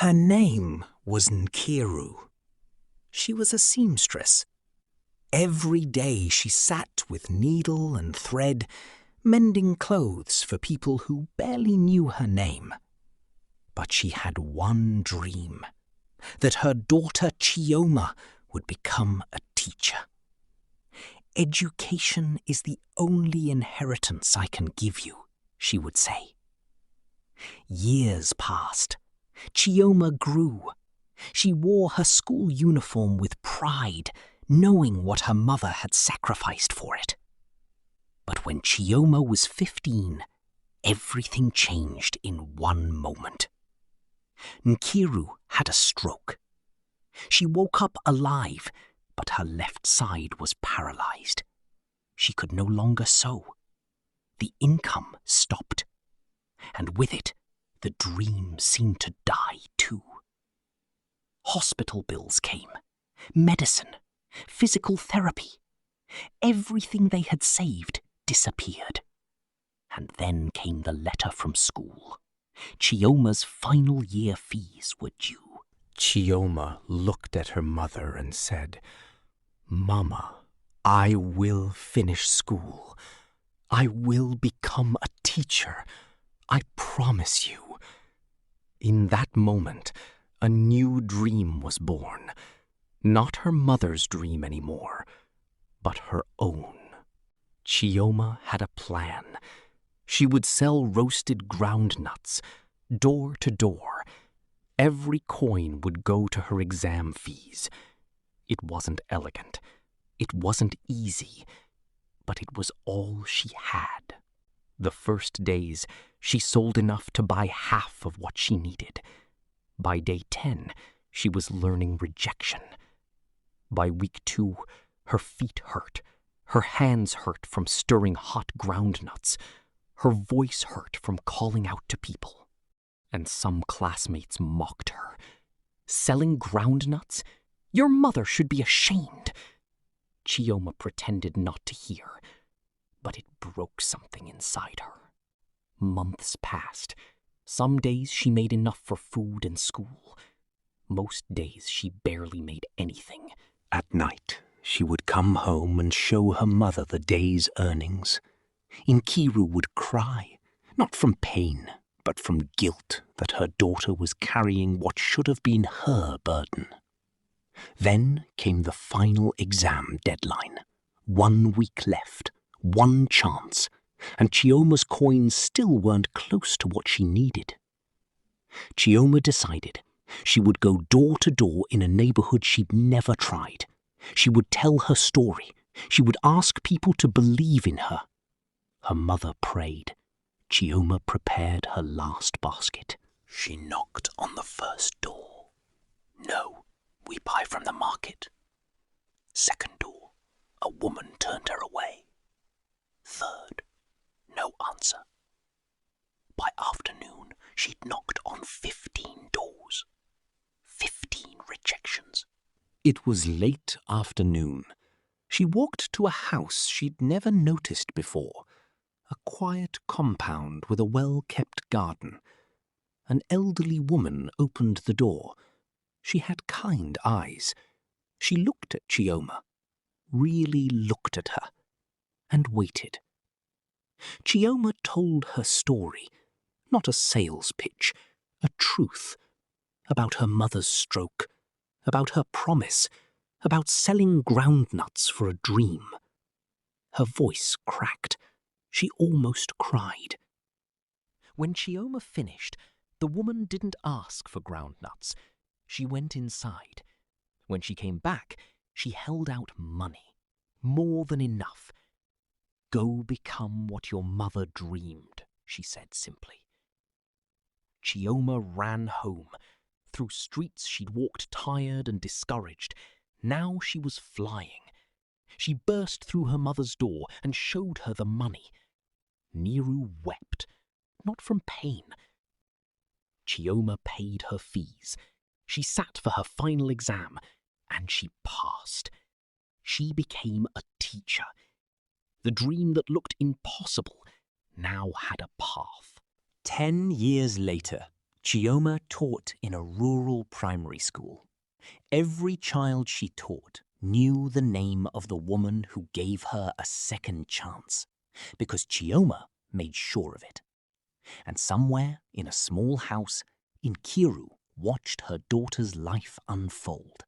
Her name was Nkiru. She was a seamstress. Every day she sat with needle and thread, mending clothes for people who barely knew her name. But she had one dream, that her daughter Chioma would become a teacher. "Education is the only inheritance I can give you," she would say. Years passed. Chioma grew. She wore her school uniform with pride, knowing what her mother had sacrificed for it. But when Chioma was 15, everything changed in one moment. Nkiru had a stroke. She woke up alive, but her left side was paralyzed. She could no longer sew. The income stopped, and with it, the dream seemed to die too. Hospital bills came, medicine, physical therapy. Everything they had saved disappeared. And then came the letter from school. Chioma's final year fees were due. Chioma looked at her mother and said, "Mama, I will finish school. I will become a teacher. I promise you." In that moment, a new dream was born. Not her mother's dream anymore, but her own. Chioma had a plan. She would sell roasted ground nuts, door to door. Every coin would go to her exam fees. It wasn't elegant. It wasn't easy. But it was all she had. The first days, she sold enough to buy half of what she needed. By day 10, she was learning rejection. By week 2, her feet hurt. Her hands hurt from stirring hot ground nuts. Her voice hurt from calling out to people. And some classmates mocked her. "Selling ground nuts? Your mother should be ashamed." Chioma pretended not to hear, but it broke something inside her. Months passed. Some days she made enough for food and school. Most days she barely made anything. At night, she would come home and show her mother the day's earnings. Nkiru would cry, not from pain, but from guilt that her daughter was carrying what should have been her burden. Then came the final exam deadline. 1 week left, one chance, and Chioma's coins still weren't close to what she needed. Chioma decided she would go door to door in a neighborhood she'd never tried. She would tell her story. She would ask people to believe in her. Her mother prayed. Chioma prepared her last basket. She knocked on the first door. "No, we buy from the market." Second door. A woman turned her away. Third. No answer. By afternoon, she'd knocked on 15 doors. 15 rejections. It was late afternoon. She walked to a house she'd never noticed before. A quiet compound with a well-kept garden. An elderly woman opened the door. She had kind eyes. She looked at Chioma, really looked at her, and waited. Chioma told her story, not a sales pitch, a truth, about her mother's stroke, about her promise, about selling ground nuts for a dream. Her voice cracked. She almost cried. When Chioma finished, the woman didn't ask for ground nuts. She went inside. When she came back, she held out money. More than enough. "Go become what your mother dreamed," she said simply. Chioma ran home. Through streets she'd walked tired and discouraged. Now she was flying. She burst through her mother's door and showed her the money. Nkiru wept, not from pain. Chioma paid her fees. She sat for her final exam, and she passed. She became a teacher. The dream that looked impossible now had a path. 10 years later, Chioma taught in a rural primary school. Every child she taught knew the name of the woman who gave her a second chance, because Chioma made sure of it. And somewhere in a small house, Nkiru watched her daughter's life unfold.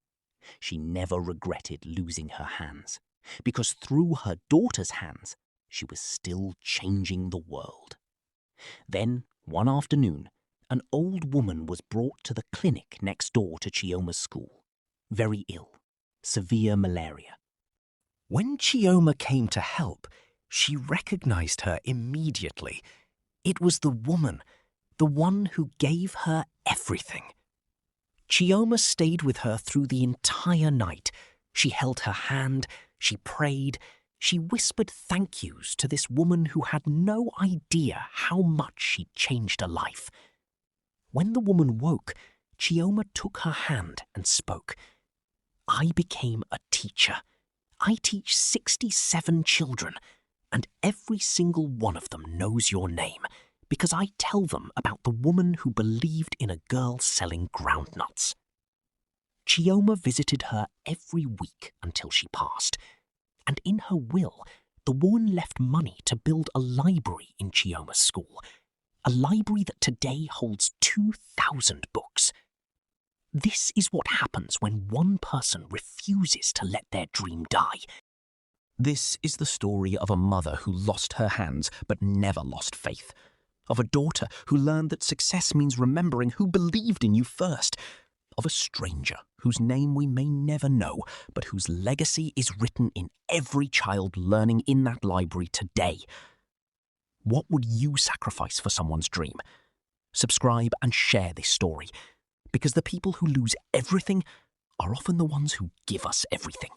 She never regretted losing her hands, because through her daughter's hands, she was still changing the world. Then, one afternoon, an old woman was brought to the clinic next door to Chioma's school, very ill, severe malaria. When Chioma came to help, she recognized her immediately. It was the woman, the one who gave her everything. Chioma stayed with her through the entire night. She held her hand, she prayed, she whispered thank yous to this woman who had no idea how much she'd changed her life. When the woman woke, Chioma took her hand and spoke. "I became a teacher. I teach 67 children, and every single one of them knows your name, because I tell them about the woman who believed in a girl selling groundnuts." Chioma visited her every week until she passed, and in her will, the woman left money to build a library in Chioma's school, a library that today holds 2,000 books. This is what happens when one person refuses to let their dream die. This is the story of a mother who lost her hands but never lost faith, of a daughter who learned that success means remembering who believed in you first, of a stranger whose name we may never know, but whose legacy is written in every child learning in that library today. What would you sacrifice for someone's dream? Subscribe and share this story, because the people who lose everything are often the ones who give us everything.